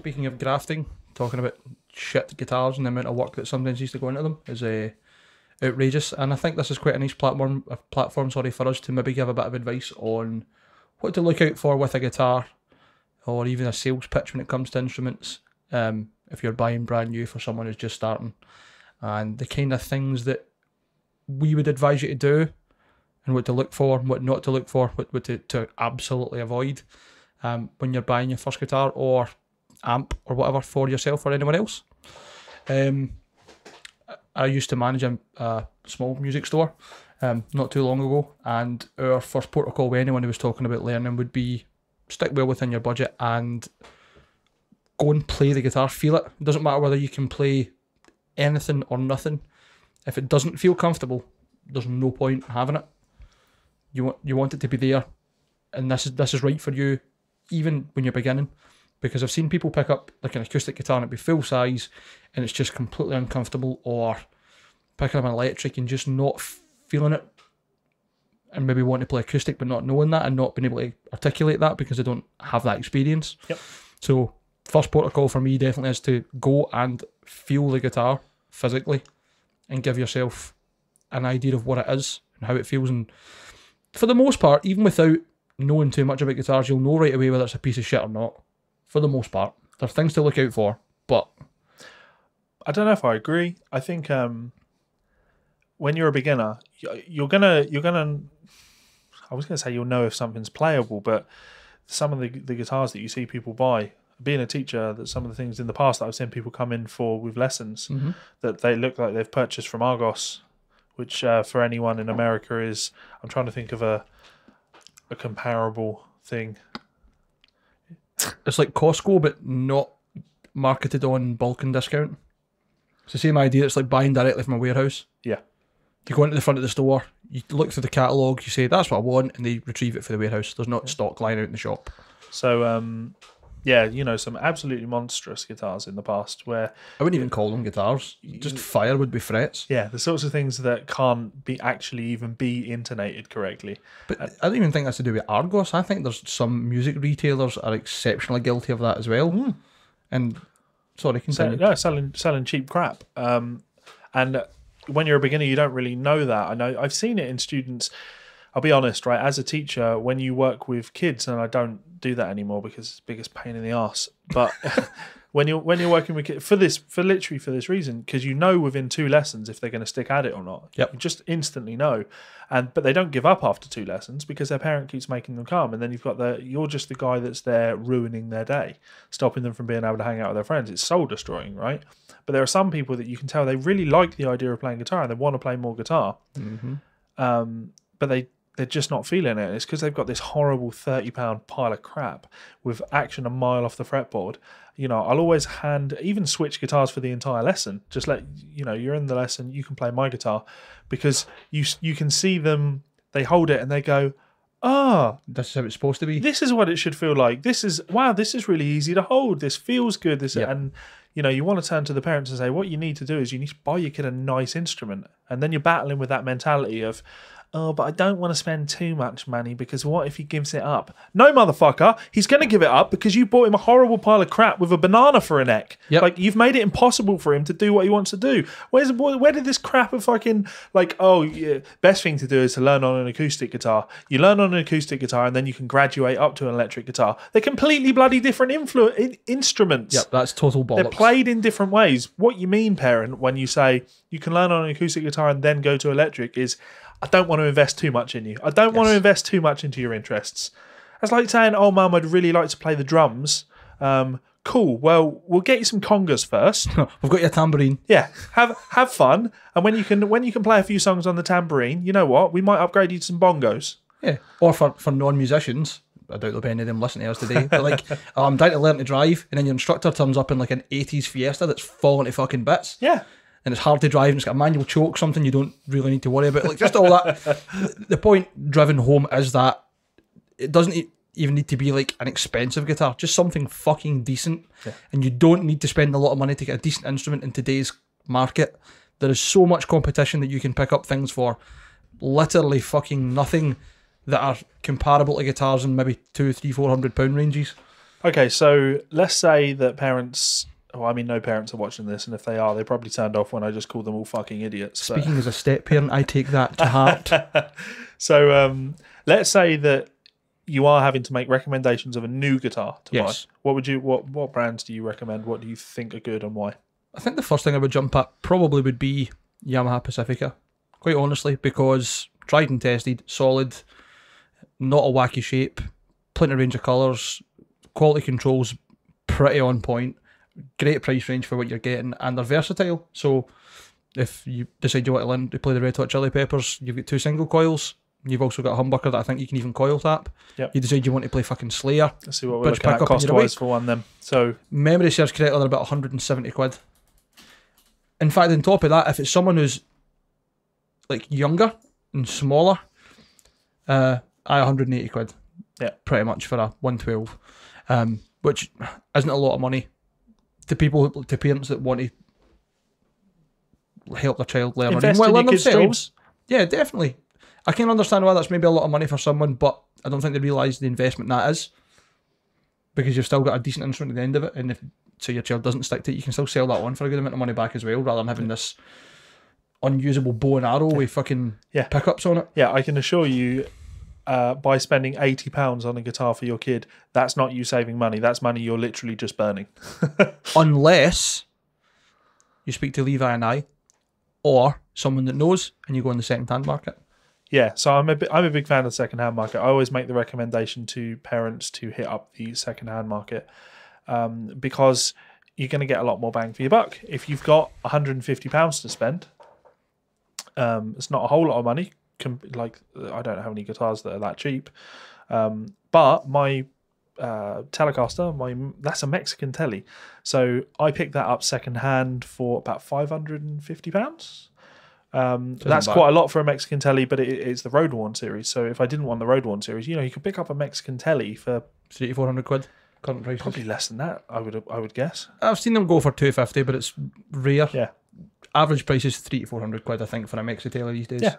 speaking of grafting, talking about shit guitars and the amount of work that sometimes used to go into them is outrageous. And I think this is quite a nice platform for us to maybe give a bit of advice on what to look out for with a guitar, or even a sales pitch when it comes to instruments, if you're buying brand new for someone who's just starting, and the kind of things that we would advise you to do, and what to look for, what not to look for, what to absolutely avoid when you're buying your first guitar or amp or whatever for yourself or anyone else. I used to manage a small music store not too long ago, and our first protocol with anyone who was talking about learning would be stick well within your budget and go and play the guitar, feel it. It doesn't matter whether you can play anything or nothing. If it doesn't feel comfortable, there's no point having it. You want it to be there, and this is right for you, even when you're beginning. Because I've seen people pick up like an acoustic guitar and it be full size, and it's just completely uncomfortable, or picking up an electric and just not feeling it, and maybe wanting to play acoustic but not knowing that and not being able to articulate that because they don't have that experience. Yep. So first protocol for me definitely is to go and feel the guitar physically and give yourself an idea of what it is and how it feels. And for the most part, even without knowing too much about guitars, you'll know right away whether it's a piece of shit or not. For the most part, there's things to look out for, but I don't know if I agree. I think when you're a beginner, you're gonna. I was gonna say you'll know if something's playable, but some of the guitars that you see people buy, being a teacher, that some of the things in the past that I've seen people come in for with lessons, that they look like they've purchased from Argos, which for anyone in America is, I'm trying to think of a comparable thing. It's like Costco, but not marketed on bulk and discount. It's the same idea. It's like buying directly from a warehouse. Yeah. You go into the front of the store, you look through the catalogue, you say, that's what I want, and they retrieve it for the warehouse. There's not stock lying out in the shop. So, yeah, some absolutely monstrous guitars in the past where... I wouldn't even call them guitars. Just fire would be frets. Yeah, the sorts of things that can't be actually even be intonated correctly. But I don't even think that's to do with Argos. I think there's some music retailers are exceptionally guilty of that as well. And, sorry, continue. Selling cheap crap. And when you're a beginner, you don't really know that. I know I've seen it in students... I'll be honest, right? As a teacher, when you work with kids, and I don't do that anymore because it's the biggest pain in the arse. But when you're working with kids, for this reason, because you know within 2 lessons if they're going to stick at it or not. Yep. You just instantly know, but they don't give up after 2 lessons because their parent keeps making them come, and then you're just the guy that's there ruining their day, stopping them from being able to hang out with their friends. It's soul destroying, right? But there are some people that you can tell they really like the idea of playing guitar and they want to play more guitar, but they're just not feeling it. It's because they've got this horrible 30-pound pile of crap with action a mile off the fretboard. I'll always even switch guitars for the entire lesson. Just let you're in the lesson, you can play my guitar, because you can see them. They hold it and they go, this is how it's supposed to be. This is what it should feel like. This is really easy to hold. This feels good. And you want to turn to the parents and say, what you need to do is you need to buy your kid a nice instrument, and then you're battling with that mentality of, oh, but I don't want to spend too much money because what if he gives it up? No, motherfucker. He's going to give it up because you bought him a horrible pile of crap with a banana for a neck. Yep. Like, you've made it impossible for him to do what he wants to do. Where did this crap of fucking, best thing to do is to learn on an acoustic guitar. You learn on an acoustic guitar and then you can graduate up to an electric guitar. They're completely bloody different instruments. Yep, that's total bollocks. They're played in different ways. What you mean, parent, when you say you can learn on an acoustic guitar and then go to electric is... I don't want to invest too much in you. I don't want to invest too much into your interests. It's like saying, oh, Mum, I'd really like to play the drums. Cool. Well, we'll get you some congas first. We've got your tambourine. Yeah. Have fun. And when you can play a few songs on the tambourine, you know what? We might upgrade you to some bongos. Yeah. Or for non-musicians. I doubt there'll be any of them listening to us today. But I'm down to learn to drive, and then your instructor turns up in like an 80s Fiesta that's falling to fucking bits. Yeah. And it's hard to drive, and it's got a manual choke, something you don't really need to worry about. Like, just all that. The point driven home is that it doesn't even need to be like an expensive guitar, just something fucking decent. Yeah. And you don't need to spend a lot of money to get a decent instrument in today's market. There is so much competition that you can pick up things for literally fucking nothing that are comparable to guitars in maybe £200, £300, £400 ranges. Okay, so let's say that parents. Well, I mean, no parents are watching this, and if they are, they probably turned off when I just called them all fucking idiots. But... Speaking as a step parent, I take that to heart. So let's say that you are having to make recommendations of a new guitar to buy. What brands do you recommend? What do you think are good and why? I think the first thing I would jump at probably would be Yamaha Pacifica, quite honestly, because tried and tested, solid, not a wacky shape, plenty of range of colours, quality controls pretty on point, great price range for what you're getting, and they're versatile. So if you decide you want to learn to play the Red Hot Chili Peppers, you've got 2 single coils. You've also got a humbucker that I think you can even coil tap. Yep. You decide you want to play fucking Slayer. Let's see what we're looking at cost-wise for one then. So memory serves correctly, they're about 170 quid. In fact, on top of that, if it's someone who's like younger and smaller, 180 quid. Yeah, pretty much for a 112, which isn't a lot of money to parents that want to help their child learn. Invest in your kids' dreams. Yeah, definitely. I can understand why that's maybe a lot of money for someone, but I don't think they realise the investment that is, because you've still got a decent instrument at the end of it, and if so your child doesn't stick to it, you can still sell that one for a good amount of money back as well, rather than having this unusable bow and arrow with fucking pickups on it. Yeah, I can assure you, by spending £80 on a guitar for your kid, that's not you saving money. That's money you're literally just burning. Unless you speak to Levi and I, or someone that knows, and you go in the second-hand market. Yeah, so I'm a big fan of the second-hand market. I always make the recommendation to parents to hit up the second-hand market because you're going to get a lot more bang for your buck. If you've got £150 to spend, it's not a whole lot of money. Like, I don't know how many guitars that are that cheap, but my Telecaster, that's a Mexican telly, so I picked that up second-hand for about £550. That's quite a lot for a Mexican telly, but it's the Road Worn series. So if I didn't want the Road Worn series, you could pick up a Mexican telly for 300-400 quid current prices. Probably less than that, I would guess. I've seen them go for 250, but it's rare. Yeah, average price is 300-400 quid, I think, for a Mexican telly these days. Yeah,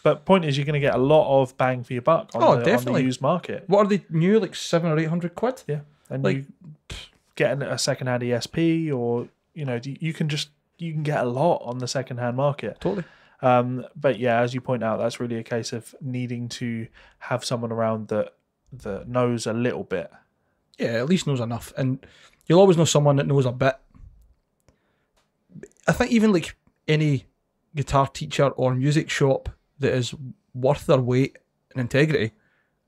but point is, you're going to get a lot of bang for your buck on the used market. What are they new? Like 700 or 800 quid? Yeah, and you get a second-hand ESP, or you can get a lot on the second-hand market. Totally. But yeah, as you point out, that's really a case of needing to have someone around that knows a little bit. Yeah, at least knows enough. And you'll always know someone that knows a bit. I think even like any guitar teacher or music shop that is worth their weight in integrity,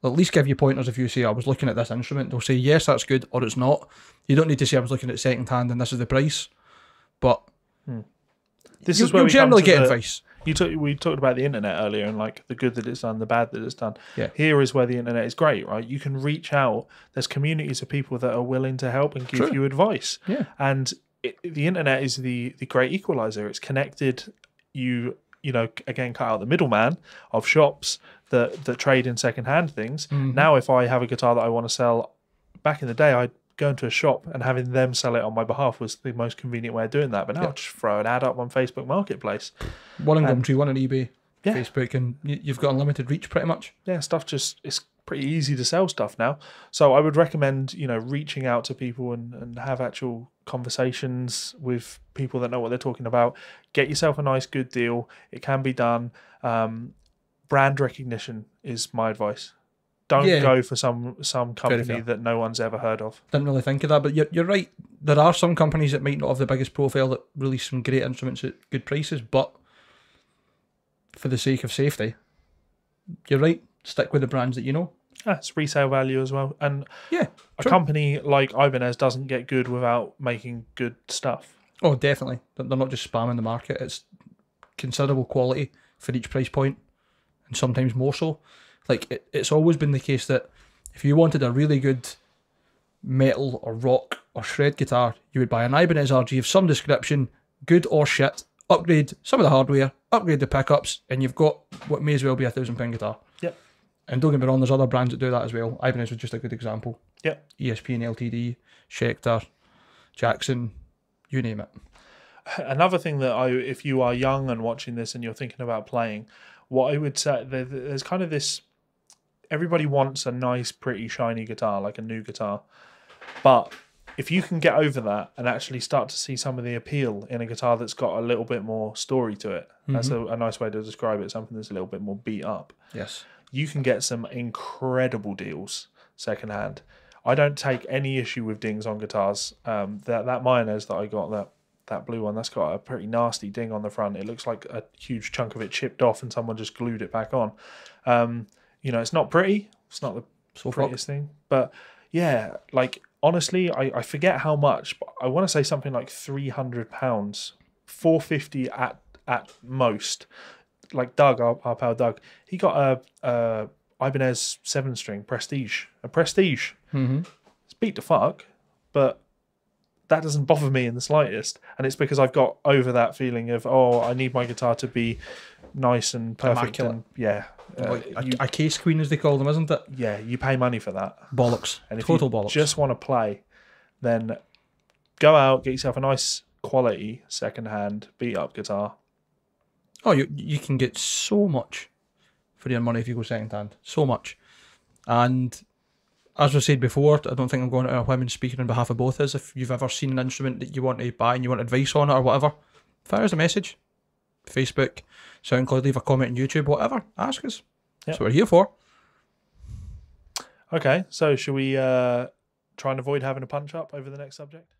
they'll at least give you pointers. If you say, I was looking at this instrument, they'll say, yes, that's good, or it's not. You don't need to say, I was looking at second hand and this is the price. But this is where we generally get advice. We talked about the internet earlier and like the good that it's done, the bad that it's done. Yeah. Here is where the internet is great, right? You can reach out. There's communities of people that are willing to help and give you advice. Yeah. And the internet is the great equalizer. It's connected. Again, cut out the middleman of shops that trade in secondhand things. Mm-hmm. Now, if I have a guitar that I want to sell, back in the day, I'd go into a shop and having them sell it on my behalf was the most convenient way of doing that. But now I'll just throw an ad up on Facebook Marketplace. One on Gumtree, one on eBay, Facebook, and you've got unlimited reach pretty much. Yeah, it's pretty easy to sell stuff now. So I would recommend, reaching out to people and have actual conversations with people that know what they're talking about. Get yourself a nice, good deal. It can be done. Brand recognition is my advice. Don't go for some company that no one's ever heard of. Didn't really think of that, but you're right. There are some companies that might not have the biggest profile that release some great instruments at good prices, but for the sake of safety, you're right. Stick with the brands that you know. It's resale value as well. And a company like Ibanez doesn't get good without making good stuff. Oh, definitely. They're not just spamming the market. It's considerable quality for each price point, and sometimes more so. Like, it's always been the case that if you wanted a really good metal or rock or shred guitar, you would buy an Ibanez RG of some description, good or shit, upgrade some of the hardware, upgrade the pickups, and you've got what may as well be a £1,000 guitar. Yep. And don't get me wrong, there's other brands that do that as well. Ibanez was just a good example. Yep. ESP and LTD, Schecter, Jackson, you name it. Another thing that if you are young and watching this and you're thinking about playing, what I would say, there's kind of this, everybody wants a nice, pretty, shiny guitar, like a new guitar. But if you can get over that and actually start to see some of the appeal in a guitar that's got a little bit more story to it, that's a nice way to describe it, something that's a little bit more beat up. Yes. You can get some incredible deals secondhand. I don't take any issue with dings on guitars. That Miner's that I got, that blue one, that's got a pretty nasty ding on the front. It looks like a huge chunk of it chipped off and someone just glued it back on. You know, it's not pretty. It's not the prettiest thing. But yeah, like honestly, I forget how much, but I want to say something like £300, $450 at most. Like Doug, our pal Doug, he got a Ibanez 7-string Prestige, a Prestige. It's beat to fuck, but that doesn't bother me in the slightest, and it's because I've got over that feeling of, oh, I need my guitar to be nice and perfect. Immaculate. And yeah, a case queen, as they call them, isn't it? Yeah, you pay money for that. Bollocks. And if Total you bollocks. just want to play, then go out, get yourself a nice quality second-hand beat-up guitar. Oh, you can get so much for your money if you go second-hand. So much. And as we said before, I don't think I'm going out on a whim and speaking on behalf of both of us. If you've ever seen an instrument that you want to buy and you want advice on it or whatever, fire us a message. Facebook, SoundCloud, leave a comment on YouTube, whatever. Ask us. That's what we're here for. Okay, so should we try and avoid having a punch-up over the next subject?